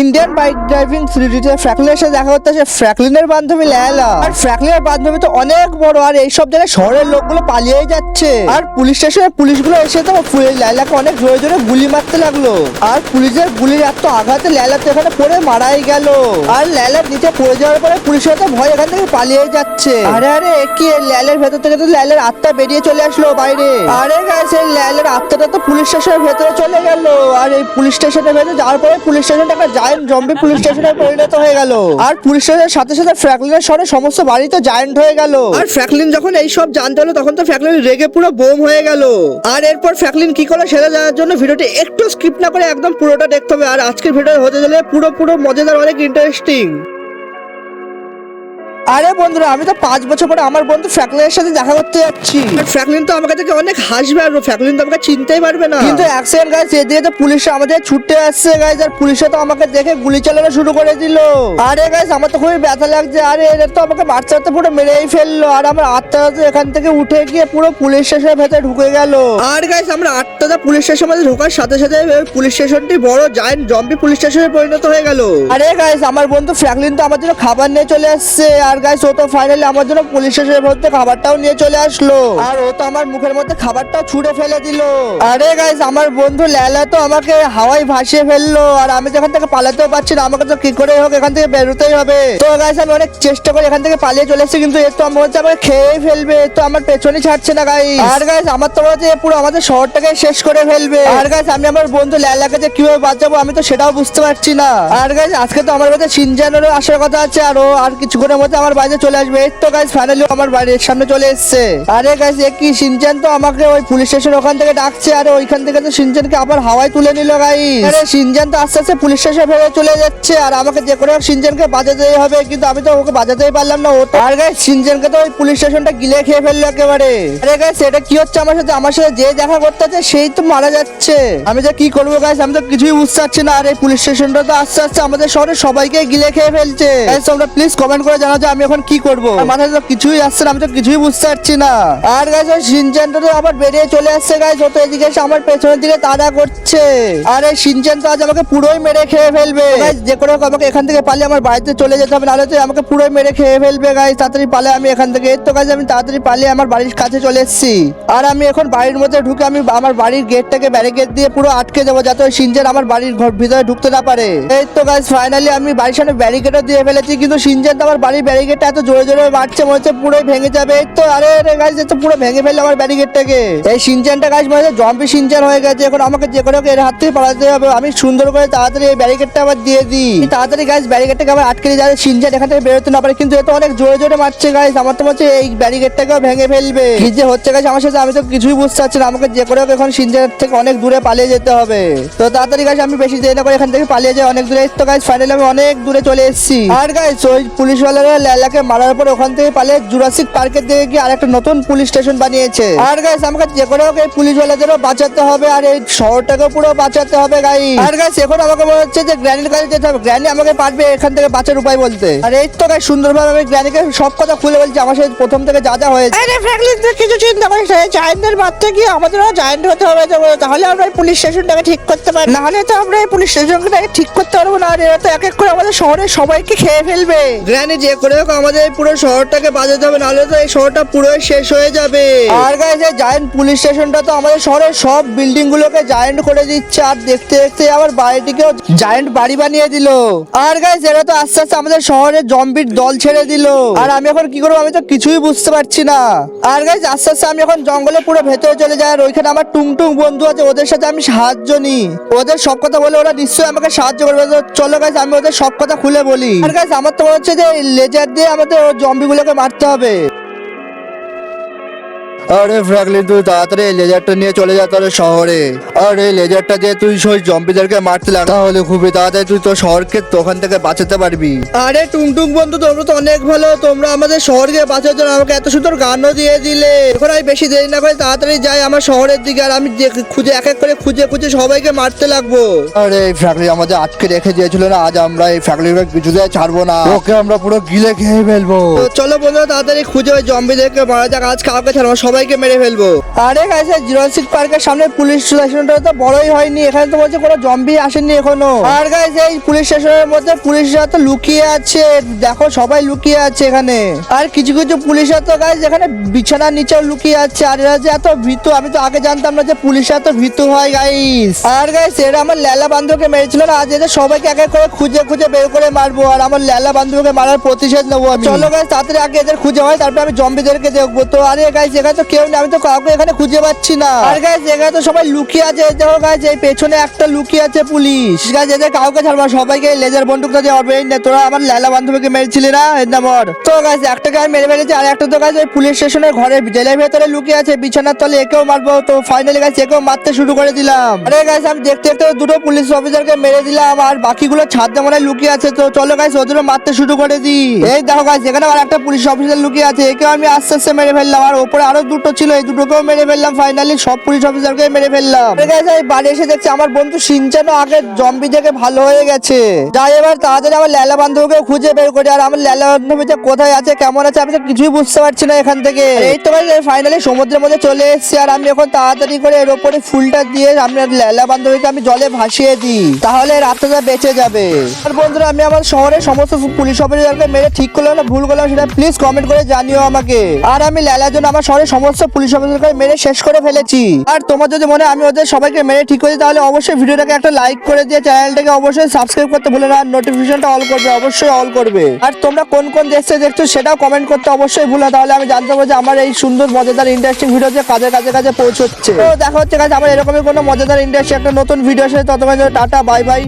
Indian bike driving সিরিজে ফ্র্যাঙ্কলিনের সাথে দেখা করতে আসে ফ্র্যাঙ্কলিনের বান্ধবী ল্যালা। আর ফ্র্যাঙ্কলিনের বান্ধবী তো অনেক বড়, আর এইসব জায়গায় শহরের লোকগুলো পালিয়ে যাচ্ছে। আর পুলিশ স্টেশনে পুলিশগুলো এসে তো ল্যালাকে অনেক জোরে জোরে গুলি মারতে লাগলো। আর পুলিশের গুলির এত আঘাতে ল্যালা তো এখানে পড়ে মারাই গেল। আর ল্যালার নিচে পড়ে যাওয়ার পরে পুলিশের তো ভয় এখান থেকে পালিয়ে যাচ্ছে। আরে আরে কি ল্যালের ভেতর থেকে তো ল্যালের আত্মা বেরিয়ে চলে আসলো বাইরে। আরে গাইস এই ল্যালের আত্মাটা তো পুলিশ স্টেশনের ভেতরে চলে গেল। আর এই পুলিশ স্টেশনের ভেতরে যাওয়ার পরে পুলিশ স্টেশনটা একটা জায়ান্ট জম্বি পুলিশ স্টেশনে পরিণত হয়ে গেল। আর পুলিশ স্টেশনের সাথে সাথে ফ্র্যাঙ্কলিনের শহরে সমস্ত বাড়ি তো জায়ান্ট হয়ে গেল। আর ফ্র্যাঙ্কলিন যখন এই সব জানতে হলো তখন তো ফ্র্যাঙ্কলিন রেগে পুরো বোম হয়ে গেল। আর এরপর ফ্র্যাঙ্কলিন কি করে সেটা জানার জন্য ভিডিওটি একটু স্কিপ না করে একদম পুরোটা দেখতে হবে। আর আজকের ভিডিও হতে চলে পুরো মজাদার, অনেক ইন্টারেস্টিং। আরে বন্ধুরা, আমি তো 5 বছর পরে আমার বন্ধু ফ্র্যাঙ্কলিনের সাথে দেখা করতে যাচ্ছি। ফ্র্যাঙ্কলিন তো আমাকে দেখে অনেক হাসবে, আর ফ্র্যাঙ্কলিন তো আমাকে চিনতেই পারবে না। কিন্তু এক সেকেন্ড গাইস, এদিকে তো পুলিশরা আমাদের ছুটতে আসছে গাইস। আর পুলিশরা তো আমাকে দেখে গুলি চালানো শুরু করে দিল। আরে গাইস, আমার তো খুবই ব্যথা লাগছে। আরে এদের তো আমাকে মারতে মারতে পুরো মেরেই ফেললো। আর আমার আত্মাটা তো এখান থেকে উঠে গিয়ে পুরো পুলিশ স্টেশনের ভেতরে ঢুকে গেল। আর গাইস, আমরা আত্মাটা পুলিশ স্টেশনের মধ্যে ঢোকার সাথে সাথে পুলিশ স্টেশনটি বড় জায়ান্ট জম্বি পুলিশ স্টেশনে পরিণত হয়ে গেল। আরে গাইস, আমার বন্ধু ফ্র্যাঙ্কলিন তো আমার জন্য খাবার নিয়ে চলে আসছে। আর গাইস, ও তো ফাইনালি আমার জন্য পুলিশ স্টেশনের মধ্যে খাবারটাও নিয়ে চলে আসলো। আর ও তো আমার মুখের মধ্যে খাবারটাও ছুঁড়ে ফেলে দিল। আরে গাইস, আমার বন্ধু ল্যালা তো আমাকে হাওয়ায় ভাসিয়ে ফেললো। আর আমি তো এখান থেকে পালাতেও পারছি না, আমাকে তো কি করে হোক এখান থেকে বেরোতেই হবে। তো গাইস, আমি অনেক চেষ্টা করে এখান থেকে পালিয়ে চলে এসেছি, কিন্তু এর তো আমার হচ্ছে আমাকে খেয়ে ফেলবে। তো আমার পেছনই ছাড়ছে না গাইস। আর গাইস, আমার তো হচ্ছে পুরো আমাদের শহরটাকে শেষ করে ফেলবে। আর গাইস, আমি আমার বন্ধু ল্যালাকে যে কিভাবে বাঁচাবো আমি তো সেটাও বুঝতে পারছি না। আর গাইস, আজকে তো আমার কাছে শিনজানেরও আসার কথা আছে। আর ও আর কিছুক্ষণের মধ্যে আমার বাড়িতে চলে আসবে। তো গাইস, ফাইনালি আমার বাড়ির সামনে চলে এসেছে। আরে গাইস, কি শিনচান তো আমাকে ওই পুলিশ স্টেশন ওখান থেকে ডাকছে। আর ওইখান থেকে তো শিনচানকে আবার হাওয়ায় তুলে নিল গাইস। আরে শিনচান তো আস্তে আস্তে পুলিশ স্টেশনে ফেরত চলে যাচ্ছে। আর আমাকে যে করে শিনচানকে বাঁচাতেই হবে, কিন্তু আমি তো ওকে বাঁচাতেই পারলাম না। আর গাইস, শিনচানকে তো ওই পুলিশ স্টেশনটা গিলে খেয়ে ফেললো একেবারে। আরে গাইস, এটা কি হচ্ছে আমার সাথে? আমার সাথে যে দেখা করতে আছে সেই তো মারা যাচ্ছে। আমি যে কি করবো গাইস, আমি তো কিছুই বুঝতে পারছি না। আর এই পুলিশ স্টেশনটা তো আস্তে আস্তে আমাদের শহরে সবাইকে গিলে খেয়ে ফেলছে। গাইস, তোমরা প্লিজ কমেন্ট করে জানাও যে আমি এখন কি করবো। মাথায় তো কিছুই আসছে না, আমি তো কিছুই বুঝতে পারছি না। আর গাইস, ওই শিনচানটা তো আবার বেরিয়ে চলে আসছে গাইস। ও তো এদিকে এসে আমার পেছনের দিকে তাড়া করছে। আর এই শিনচান তো আজ আমাকে পুরোই মেরে খেয়ে ফেলবে গাইস। যে করে হোক আমাকে এখান থেকে পালিয়ে আমার বাড়িতে চলে যেতে হবে, নাহলে তো আমাকে পুরোই মেরে খেয়ে ফেলবে গাইস। তাড়াতাড়ি পালে আমি এখান থেকে। তো গাইস, আমি তাড়াতাড়ি পালিয়ে আমার বাড়ির কাছে চলে এসেছি। আর আমি এখন বাড়ির মধ্যে ঢুকে আমি আমার বাড়ির গেটটাকে ব্যারিকেড দিয়ে পুরো আটকে দেবো, যাতে ওই শিনচান আমার বাড়ির ভিতরে ঢুকতে না পারে। এই তো গাইস, ফাইনালি আমি বাড়ির সামনে ব্যারিকেডও দিয়ে ফেলেছি, কিন্তু শিনচান তো আমার বাড়ির ব্যারিকেডটা এত জোরে জোরে মারছে, মনে হচ্ছে পুরোই ভেঙে যাবে। এই তো আরে গাইস, তো পুরো ভেঙে ফেললো আমার ব্যারিকেডটাকে। এই শিনচানটা গাইস মনে হচ্ছে জম্বি শিনচান হয়ে গেছে। এখন আমাকে যে করে হোক এর হাত থেকে পালাতে হবে। আমি সুন্দর করে তাড়াতাড়ি এই ব্যারিকেডটা আবার দিয়ে দিই। তাড়াতাড়ি গাইস ব্যারিকেডটাকে আবার আটকে দিয়ে, যাতে শিনচান এখান থেকে বেরোতে না পারে। কিন্তু এ তো অনেক জোরে জোরে মারছে গাইস, আমার তো হচ্ছে এই ব্যারিকেডটাকেও ভেঙে ফেলবে। কি যে হচ্ছে গাইস আমার সাথে, আমি তো কিছুই বুঝতে পারছি না। আমাকে যে করে হোক এখন শিনচানের থেকে অনেক দূরে পালিয়ে যেতে হবে। তো তাড়াতাড়ি গাইস, আমি বেশি দেরি না করে এখান থেকে পালিয়ে যাই অনেক দূরে। তো গাইস, ফাইনালি আমি অনেক দূরে চলে এসেছি। আর গাইস, ওই পুলিশওয়ালারা ল্যালাকে মারার পর ওখান থেকে পালিয়ে জুরাসিক পার্কের দিকে গিয়ে আরেকটা নতুন পুলিশ স্টেশন বানিয়েছে। আর গাইস, আমাকে যে করে হোক এই পুলিশওয়ালাদেরও বাঁচাতে হবে, আর এই শহরটাকে পুরো বাঁচাতে হবে গাইস। আর গাইস, এখন আমাকে মনে হচ্ছে যে গ্র্যানির কাছে যেতে হবে। গ্র্যানি আমাকে পারবে এখান থেকে বাঁচার উপায় বলতে। আর এই তো গাইস, সুন্দরভাবে আমি গ্র্যানিকে সব কথা খুলে বলছি, আমার সাথে প্রথম থেকে যা যা হয়েছে। আরে ফ্র্যাঙ্কলিন, তুই কিছু চিন্তা করিস না। জায়ান্টদের মারতে গিয়ে আমাদেরও জায়ান্ট হতে হবে, তাহলে আমরা এই পুলিশ স্টেশনটাকে ঠিক করতে পারি। না হলে তো আমরা এই পুলিশ স্টেশনটাকে ঠিক করতে পারবো না। আর এরা তো এক এক করে আমাদের শহরের সবাইকে খেয়ে ফেলবে। গ্র্যানি, যে করে হোক আমাদের পুরো শহরটাকে বাঁচাতে হবে, নাহলে তো এই শহরটা পুরোই শেষ হয়ে যাবে। আর গাইস, এই জায়ান্ট পুলিশ স্টেশনটা তো আমাদের শহরের সব বিল্ডিং গুলোকে জায়ান্ট করে দিচ্ছে। আর দেখতে দেখতে আবার বাড়িটিকেও জায়ান্ট বাড়ি বানিয়ে দিল। আর গাইস, এরা তো আস্তে আস্তে আমাদের শহরে জম্বির দল ছেড়ে দিল। আর আমি এখন কি করবো আমি তো কিছুই বুঝতে পারছি না। আর গাইস, আস্তে আস্তে আমি এখন জঙ্গলে পুরো ভেতরে চলে যাই। আর ওইখানে আমার টুংটুং বন্ধু আছে, ওদের সাথে আমি সাহায্য নিই। ওদের সব কথা বলে ওরা নিশ্চয়ই আমাকে সাহায্য করবে। তো চলো গাইস, আমি ওদের সব কথা খুলে বলি। আর গাইস, আমার তো মনে হচ্ছে যে লেজার দিয়ে আমাদের জম্বিগুলোকে মারতে হবে। আরে ফ্র্যাঙ্কলিন, তুই তাড়াতাড়ি এই লেজারটা নিয়ে চলে যা তোর শহরে। আর এই লেজারটা দিয়ে তুই ওই জম্বিদেরকে মারতে লাগ, তাহলে খুবই তাড়াতাড়ি তুই তোর শহরকে ওখান থেকে বাঁচাতে পারবি। আরে টুংটুং বন্ধু, তোমরা তো অনেক ভালো। তোমরা আমাদের শহরকে বাঁচার জন্য আমাকে এত সুন্দর গানও দিয়ে দিলে। এখন আমি বেশি দেরি না করে তাড়াতাড়ি যাই আমার শহরের দিকে। আর আমি খুঁজে এক এক করে খুঁজে খুঁজে সবাইকে মারতে লাগবো। আরে এই ফ্র্যাঙ্কলিন আমাদের আটকে রেখে দিয়েছিল না, আজ আমরা এই ফ্র্যাঙ্কলিনকে কিছুতেই ছাড়বো না, ওকে আমরা পুরো গিলে খেয়ে ফেলবো। চলো বন্ধুরা, তাড়াতাড়ি খুঁজে ওই জম্বিদেরকে মারা যাক। আজ কাউকে ছাড়বো, সবাই সবাইকে মেরে ফেলবো। আরে গাইস জুরাসিক পার্কের সামনে পুলিশ স্টেশনটা তো বড়ই হয়নি, এখানে তো বলছে কোনো জম্বি আসেনি এখনো। আর গাইস এই পুলিশ স্টেশনের মধ্যে পুলিশরা তো লুকিয়ে আছে, দেখো সবাই লুকিয়ে আছে এখানে। আর কিছু কিছু পুলিশরা তো গাইস এখানে বিছানার নিচেও লুকিয়ে আছে। আর এরা যে এত ভীতু, আমি তো আগে জানতাম না যে পুলিশরা তো ভীতু হয় গাইস। আর গাইস এরা আমার লেলা বান্ধবকে মেরেছিল না, আজ এদের সবাইকে এক এক করে খুঁজে খুঁজে বের করে মারবো আর আমার লেলা বান্ধবকে মারার প্রতিশোধ নেবো আমি। চলো গাইস তাড়াতাড়ি আগে এদের খুঁজে হয়, তারপর আমি জম্বিদেরকে দেখবো। তো আরে গাইস এখানে তো কেউ নেই, আমি তো কাউকে এখানে খুঁজে পাচ্ছি না। আর গাইস এখানে তো সবাই লুকিয়ে আছে, দেখো গাইস এই পেছনে একটা লুকিয়ে আছে পুলিশ। গাইস এদের কাউকে ছাড়বো না, সবাইকে লেজার বন্দুকটা দিয়ে মারবো। এই নে তোরা আমার লেলা বান্ধবীকে মেরেছিলি না, এই না মর। তো গাইস একটাকে আমি মেরে ফেলেছি, আর একটা তো গাইস ওই পুলিশ স্টেশনের ঘরে জেলের ভেতরে লুকিয়ে আছে বিছানার তলে, একেও মারবো। তো ফাইনালি গাইস একেও মারতে শুরু করে দিলাম। আরে গাইস আমি দেখতে দেখতে দুটো পুলিশ অফিসারকে মেরে দিলাম, আর বাকিগুলো ছাদে মনে হয় লুকিয়ে আছে। তো চলো গাইস ওদেরও মারতে শুরু করে দিই। এই দেখো গাইস এখানে আর একটা পুলিশ অফিসার লুকিয়ে আছে, একেও আমি আস্তে আস্তে মেরে ফেললাম। আর ওপরে আরো দুটো ছিল, এই দুটোকেও মেরে ফেললাম। ফাইনালি সব পুলিশ অফিসারকে মেরে ফেললাম। গাইস আমি বাড়ি এসে দেখছি আমার বন্ধু শিনচানও আগে জম্বি থেকে ভালো হয়ে গেছে। যাই এবার তাড়াতাড়ি আমার লেলা বান্ধবীকে খুঁজে বের করি। আর আমার লেলা বান্ধবী যে কোথায় আছে কেমন আছে আমি তো কিছুই বুঝতে পারছি না এখান থেকে। এই তো গাইস ফাইনালি সমুদ্রের মধ্যে চলে এসেছি, আর আমি এখন তাড়াতাড়ি করে এর উপরে ফুলটা দিয়ে আমার লেলা বান্ধবীকে আমি জলে ভাসিয়ে দিই, তাহলে রাতটা বেঁচে যাবে। আর বন্ধুরা আমি আমার শহরের সমস্ত পুলিশ অফিসারকে মেরে ঠিক করলাম না ভুল করলাম সেটা প্লিজ কমেন্ট করে জানিও আমাকে। আর আমি লেলার জন্য আমার শহরের সমস্ত পুলিশ অফিসারকে মেরে শেষ করে ফেলেছি। আর তোমার যদি মনে হয় আমি ওদের সবাইকে মেরে ঠিক করি, তাহলে অবশ্যই ভিডিওটাকে একটা লাইক করে দিয়ে চ্যানেলটাকে অবশ্যই সাবস্ক্রাইব করতে ভুলে না, আর নোটিফিকেশনটা অল করবে, অবশ্যই অল করবে। আর তোমরা কোন কোন দেশ থেকে দেখছো সেটাও কমেন্ট করতে অবশ্যই ভুলে, তাহলে আমি জানতে পারবো যে আমার এই সুন্দর মজাদার ইন্টারেস্টিং ভিডিও যে কাজে কাজে কাজে পৌঁছচ্ছে। তো দেখা হচ্ছে গাইস আবার এরকমই কোনো মজাদার ইন্টারেস্টিং একটা নতুন ভিডিও আসে, ততক্ষণ টাটা বাই বাই।